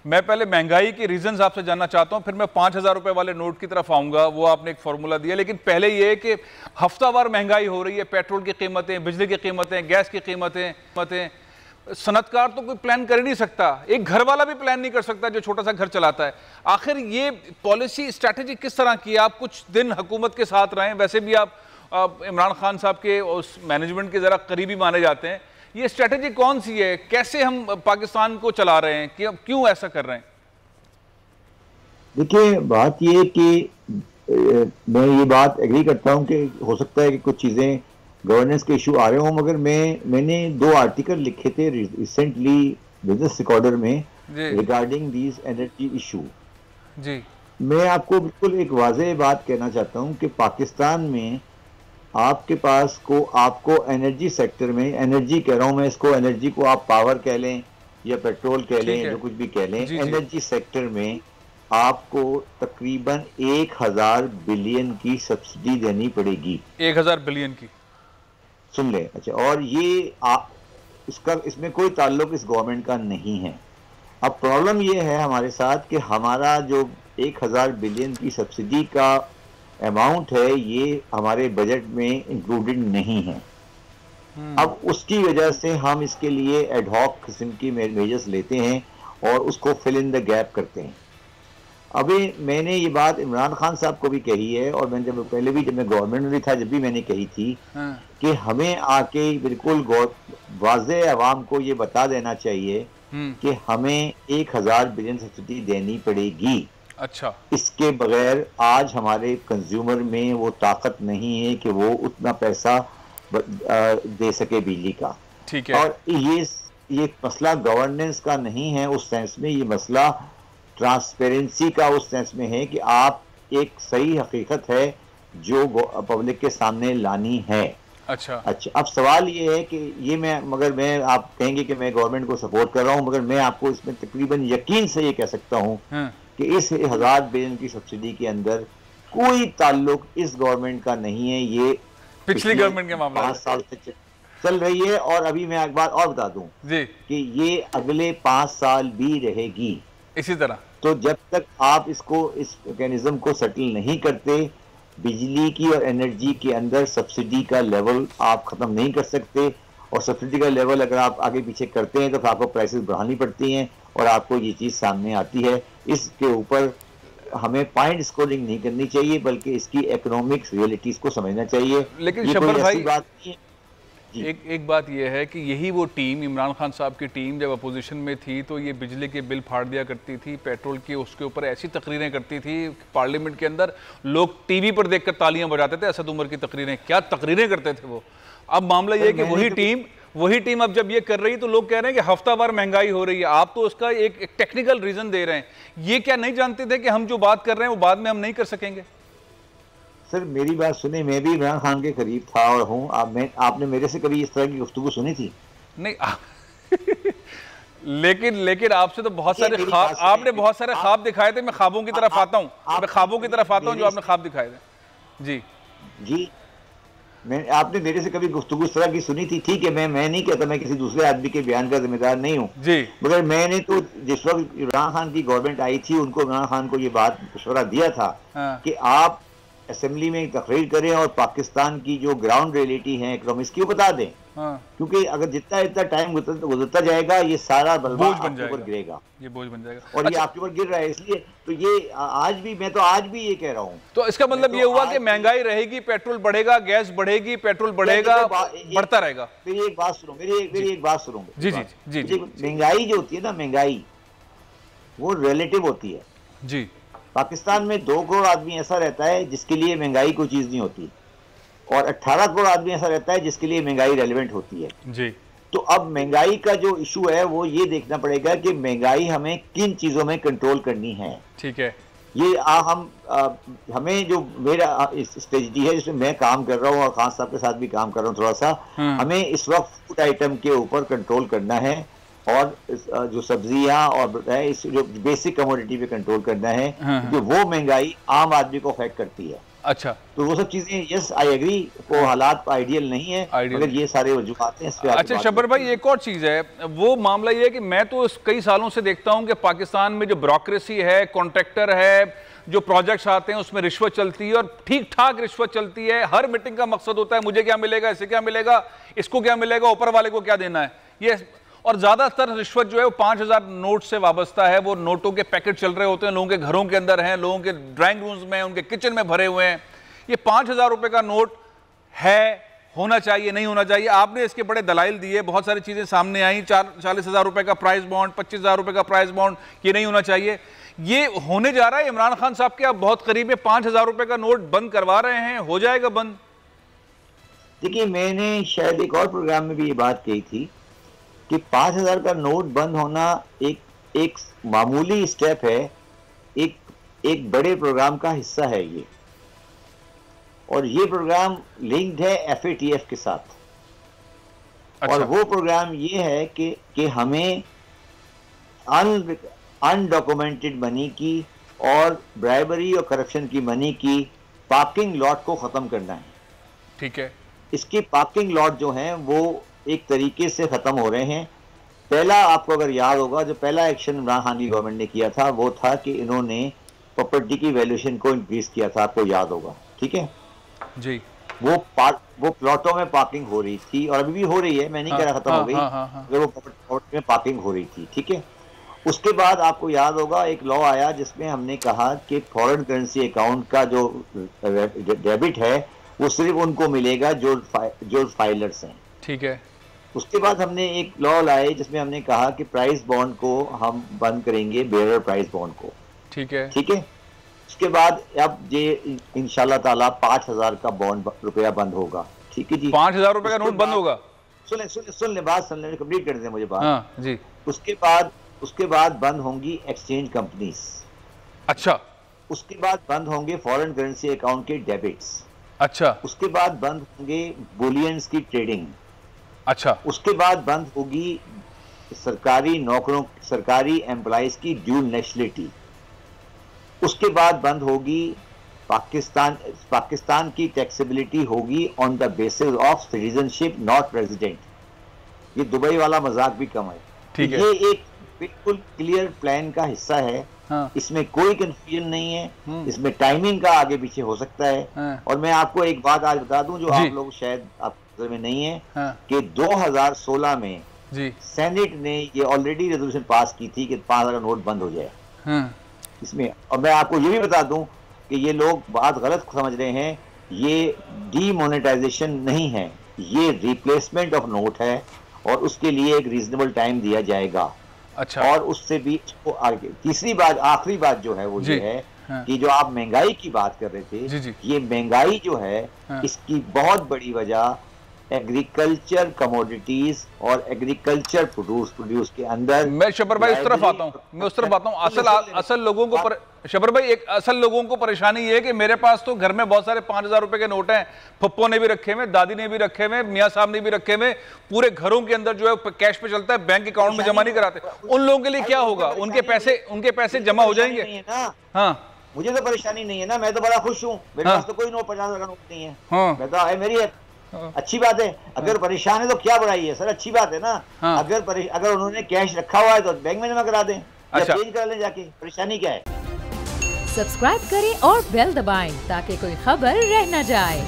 मैं पहले महंगाई के रीजंस आपसे जानना चाहता हूं, फिर मैं 5,000 रुपए वाले नोट की तरफ आऊंगा। वो आपने एक फॉर्मूला दिया, लेकिन पहले ये कि हफ्तावार महंगाई हो रही है, पेट्रोल की कीमतें, बिजली की कीमतें, गैस की कीमतें। सनतकार तो कोई प्लान कर ही नहीं सकता, एक घर वाला भी प्लान नहीं कर सकता जो छोटा सा घर चलाता है। आखिर ये पॉलिसी स्ट्रैटेजी किस तरह की है? आप कुछ दिन हुकूमत के साथ रहे, वैसे भी आप इमरान खान साहब के उस मैनेजमेंट के जरा करीबी माने जाते हैं। ये स्ट्रैटेजी कौन सी है? कैसे हम पाकिस्तान को चला रहे हैं? क्यों ऐसा कर रहे हैं? देखिए, बात ये कि मैं ये बात एग्री करता हूँ कि हो सकता है कि कुछ चीज़ें गवर्नेंस के इशू आ रहे हों, मगर मैंने 2 आर्टिकल लिखे थे रिसेंटली बिजनेस रिकॉर्डर में रिगार्डिंग दीज एनर्जी इशू। जी, मैं आपको बिल्कुल एक वाज़ेह बात कहना चाहता हूँ कि पाकिस्तान में आपको एनर्जी सेक्टर में, एनर्जी कह रहा हूँ मैं इसको, एनर्जी को आप पावर कह लें या पेट्रोल कह लें, जो कुछ भी कह लें, एनर्जी सेक्टर में आपको तकरीबन 1,000 बिलियन की सब्सिडी देनी पड़ेगी। 1,000 बिलियन की, सुन ले। अच्छा, और ये इसमें कोई ताल्लुक इस गवर्नमेंट का नहीं है। अब प्रॉब्लम ये है हमारे साथ कि हमारा जो 1,000 बिलियन की सब्सिडी का अमाउंट है, ये हमारे बजट में इंक्लूडेड नहीं है। अब उसकी वजह से हम इसके लिए एडहॉक किस्म की मेजर्स लेते हैं और उसको फिल इन द गैप करते हैं। अभी मैंने ये बात इमरान खान साहब को भी कही है, और मैंने जब मैं गवर्नमेंट में था जब भी मैंने कही थी कि हमें आके बिल्कुल वाज़ेह अवाम को ये बता देना चाहिए कि हमें 1,000 बिलियन सब्सिडी देनी पड़ेगी। अच्छा, इसके बगैर आज हमारे कंज्यूमर में वो ताकत नहीं है कि वो उतना पैसा दे सके बिजली का। ठीक है। और ये मसला गवर्नेंस का नहीं है उस सेंस में, ये मसला ट्रांसपेरेंसी का उस सेंस में है कि आप एक सही हकीकत है जो पब्लिक के सामने लानी है। अच्छा, अब सवाल ये है कि मैं आप कहेंगे कि मैं गवर्नमेंट को सपोर्ट कर रहा हूं, मगर मैं आपको इसमें तकरीबन यकीन से ये कह सकता हूं कि इस 1,000 बिलियन की सब्सिडी के अंदर कोई ताल्लुक इस गवर्नमेंट का नहीं है। ये पिछली गवर्नमेंट के मामला 5 साल से चल रही है, और अभी मैं एक बात और बता दूं जी कि ये अगले 5 साल भी रहेगी इसी तरह। तो जब तक आप इस मैकेनिज्म को सेटल नहीं करते, बिजली की और एनर्जी के अंदर सब्सिडी का लेवल आप खत्म नहीं कर सकते। और सब्सिडी का लेवल अगर आप आगे पीछे करते हैं तो फिर आपको प्राइसेस बढ़ानी पड़ती हैं, और आपको ये चीज़ सामने आती है। इसके ऊपर हमें पॉइंट स्कोरिंग नहीं करनी चाहिए, बल्कि इसकी इकोनॉमिक्स रियलिटीज को समझना चाहिए। लेकिन ये शब्बर भाई, बात नहीं है। एक बात यह है कि यही वो टीम, इमरान खान साहब की टीम जब अपोजिशन में थी तो ये बिजली के बिल फाड़ दिया करती थी, पेट्रोल की उसके ऊपर ऐसी तकरीरें करती थी, पार्लियामेंट के अंदर लोग टीवी पर देखकर तालियां बजाते थे। असद उमर की तकरीरें, क्या तकरीरें करते थे वो। अब मामला ये है कि वही टीम अब जब ये कर रही तो लोग कह रहे हैं कि हफ्तावार महंगाई हो रही है। आप तो उसका एक टेक्निकल रीजन दे रहे हैं। ये क्या नहीं जानते थे कि हम जो बात कर रहे हैं वो बाद में हम नहीं कर सकेंगे? सर मेरी बात सुने, मैं भी इमरान खान के करीब था और हूँ। आपने मेरे से कभी इस तरह की गुफ्तगू सुनी थी? नहीं लेकिन आपसे तो बहुत सारे ख्वाब, आपने बहुत सारे ख्वाब दिखाए थे। मैं ख्वाबों की तरफ आता हूँ, मैं ख्वाबों की तरफ आता हूँ जो आपने ख्वाब दिखाए थे। जी, आपने मेरे से कभी गुफ्तगू इस तरह की सुनी थी? ठीक है, मैं नहीं कहता, मैं किसी दूसरे आदमी के बयान का जिम्मेदार नहीं हूँ जी, मगर मैंने तो जिस वक्त इमरान खान की गवर्नमेंट आई थी उनको, इमरान खान को ये बात मशवरा दिया था कि आप असेंबली में तकरीर करें और पाकिस्तान की जो ग्राउंड रियलिटी है इकोनॉमिक्स की, वो बता दें। क्योंकि अगर जितना टाइम गुजरता जाएगा ये सारा बलबा आपके ऊपर गिरेगा, ये बोझ बन जाएगा। और ये आपके ऊपर गिर रहा है, इसलिए तो ये आज भी ये कह रहा हूँ। तो इसका मतलब ये हुआ कि महंगाई रहेगी, पेट्रोल बढ़ेगा, गैस बढ़ेगी, पेट्रोल बढ़ेगा, बढ़ता रहेगा। मेरी एक बात सुनो, मेरी एक बात सुनो। जी जी जी जी। महंगाई जो होती है ना, महंगाई वो रिलेटिव होती है जी। पाकिस्तान में 2 करोड़ आदमी ऐसा रहता है जिसके लिए महंगाई कोई चीज नहीं होती, और 18 करोड़ आदमी ऐसा रहता है जिसके लिए महंगाई रेलेवेंट होती है जी। तो अब महंगाई का जो इशू है वो ये देखना पड़ेगा कि महंगाई हमें किन चीजों में कंट्रोल करनी है। ठीक है, ये हमें जो मेरा स्ट्रेटजी है जिसमें मैं काम कर रहा हूँ और खान साहब के साथ भी काम कर रहा हूँ थोड़ा सा, हमें इस वक्त फूड आइटम के ऊपर कंट्रोल करना है, और जो सब्जियां और इस जो बेसिक कमोडिटी पे कंट्रोल करना है, जो वो महंगाई आम आदमी को अफेक्ट करती है। अच्छा, तो वो सब चीजें, यस आई एग्री, वो हालात आइडियल नहीं है, मगर ये सारे वजूहात हैं। इस पे अच्छा शब्बर भाई, एक और चीज़ है, वो मामला ये है कि मैं तो कई सालों से देखता हूं कि पाकिस्तान में जो ब्यूरोक्रेसी है, कॉन्ट्रैक्टर है, जो प्रोजेक्ट्स आते हैं उसमें रिश्वत चलती है, और ठीक ठाक रिश्वत चलती है। हर मीटिंग का मकसद होता है मुझे क्या मिलेगा, इसे क्या मिलेगा, इसको क्या मिलेगा, ऊपर वाले को क्या देना है, ये। और ज़्यादातर रिश्वत जो है वो 5000 नोट से वाबस्ता है। वो नोटों के पैकेट चल रहे होते हैं, लोगों के घरों के अंदर हैं, लोगों के ड्राइंग रूम्स में, उनके किचन में भरे हुए हैं। ये 5000 रुपये का नोट है, होना चाहिए, नहीं होना चाहिए। आपने इसके बड़े दलाइल दिए, बहुत सारी चीज़ें सामने आई। 40,000 रुपये का प्राइस बॉन्ड, 25,000 रुपये का प्राइस बॉन्ड, ये नहीं होना चाहिए। ये होने जा रहा है। इमरान खान साहब के आप बहुत करीब है, 5000 रुपये का नोट बंद करवा रहे हैं, हो जाएगा बंद? देखिए, मैंने शायद एक और प्रोग्राम में भी ये बात कही थी कि 5000 का नोट बंद होना एक मामूली स्टेप है, एक बड़े प्रोग्राम का हिस्सा है ये। और ये प्रोग्राम लिंक्ड है FATF के साथ। अच्छा। और वो प्रोग्राम ये है कि हमें अनडॉक्यूमेंटेड मनी की और ब्राइबरी और करप्शन की मनी की पार्किंग लॉट को खत्म करना है। ठीक है। इसकी पार्किंग लॉट जो हैं वो एक तरीके से खत्म हो रहे हैं। पहला, आपको अगर याद होगा, जो पहला एक्शन इमरान खान की गवर्नमेंट ने किया था वो था कि इन्होंने प्रॉपर्टी की वैल्यूएशन को इंक्रीज किया था, आपको याद होगा, ठीक है जी। वो प्लॉटों में पार्किंग हो रही थी, और अभी भी हो रही है, मैं नहीं कह रहा खत्म हो गई, अगर वो प्रॉपर्टी में पार्किंग हो रही थी, ठीक है। उसके बाद आपको याद होगा एक लॉ आया जिसमें हमने कहा कि फॉरेन करेंसी अकाउंट का जो डेबिट है वो सिर्फ उनको मिलेगा जो फाइलर्स हैं, ठीक है। उसके बाद हमने एक लॉ लाए जिसमें हमने कहा कि प्राइस बॉन्ड को हम बंद करेंगे, बेयरर प्राइस बॉन्ड को, ठीक है, ठीक है। उसके बाद अब ये इंशाल्लाह ताला 5000 का बॉन्ड रुपया बंद होगा, ठीक है जी। 5000 रुपए का नोट बंद होगा? सुन ले बात, सुन ले, कंप्लीट कर दे मुझे बात। हाँ, जी। उसके बाद बंद होंगी एक्सचेंज कंपनीज। अच्छा। उसके बाद बंद होंगे फॉरेन करेंसी अकाउंट के डेबिट्स। अच्छा। उसके बाद बंद होंगे बुलियंस की ट्रेडिंग। अच्छा। उसके बाद बंद होगी सरकारी नौकरों, सरकारी एम्प्लॉइज की ड्यूल नेशनलिटी। उसके बाद बंद होगी पाकिस्तान की टैक्सेबिलिटी होगी on the basis of citizenship not resident. ये दुबई वाला मजाक भी कम है, ठीक है। ये एक बिल्कुल क्लियर प्लान का हिस्सा है। हाँ। इसमें कोई कंफ्यूजन नहीं है, इसमें टाइमिंग का आगे पीछे हो सकता है। हाँ। और मैं आपको एक बात आज बता दूं जो आप लोग शायद आपके में नहीं है। हाँ। कि 2016 में जी सेनेट ने ये ऑलरेडी रेजोल्यूशन पास की थी कि 5000 का नोट बंद हो जाए। हाँ। इसमें, और मैं आपको ये भी बता दूं कि ये लोग बात गलत समझ रहे हैं, ये डीमोनेटाइजेशन नहीं है, ये रिप्लेसमेंट ऑफ नोट है, और उसके लिए एक रीजनेबल टाइम दिया जाएगा। अच्छा। और उससे भी आगे तीसरी बात, आखिरी बात जो है वो ये है। हाँ। कि जो आप महंगाई की बात कर रहे थे, जी। ये महंगाई जो है, हाँ। इसकी बहुत बड़ी वजह एग्रीकल्चर कमोडिटीज और एग्रीकल्चर प्रोड्यूस के अंदर। मैं शबर भाई उस तरफ आता हूँ, असल लोगों को शबर भाई एक असल लोगों को परेशानी ये है कि मेरे पास तो घर में बहुत सारे 5000 रुपए के नोट हैं, पप्पो ने भी रखे हुए, दादी ने भी रखे हुए, मियाँ साहब ने भी रखे हुए, पूरे घरों के अंदर जो है कैश पे चलता है, बैंक अकाउंट में जमा नहीं कराते। उन लोगों के लिए क्या होगा? उनके पैसे जमा हो जाएंगे? हाँ, मुझे तो परेशानी नहीं है ना, मैं तो बड़ा खुश हूँ, मेरे पास तो कोई नोट 50,000 का नोट नहीं है। मैं तो मेरी अच्छी बात है। अगर परेशान है तो क्या बुराई है सर, अच्छी बात है ना। हाँ। अगर उन्होंने कैश रखा हुआ है तो बैंक में जमा करा दें, अच्छा, चेंज करा लें जाके, परेशानी क्या है। सब्सक्राइब करें और बेल दबाएं ताकि कोई खबर रह न जाए।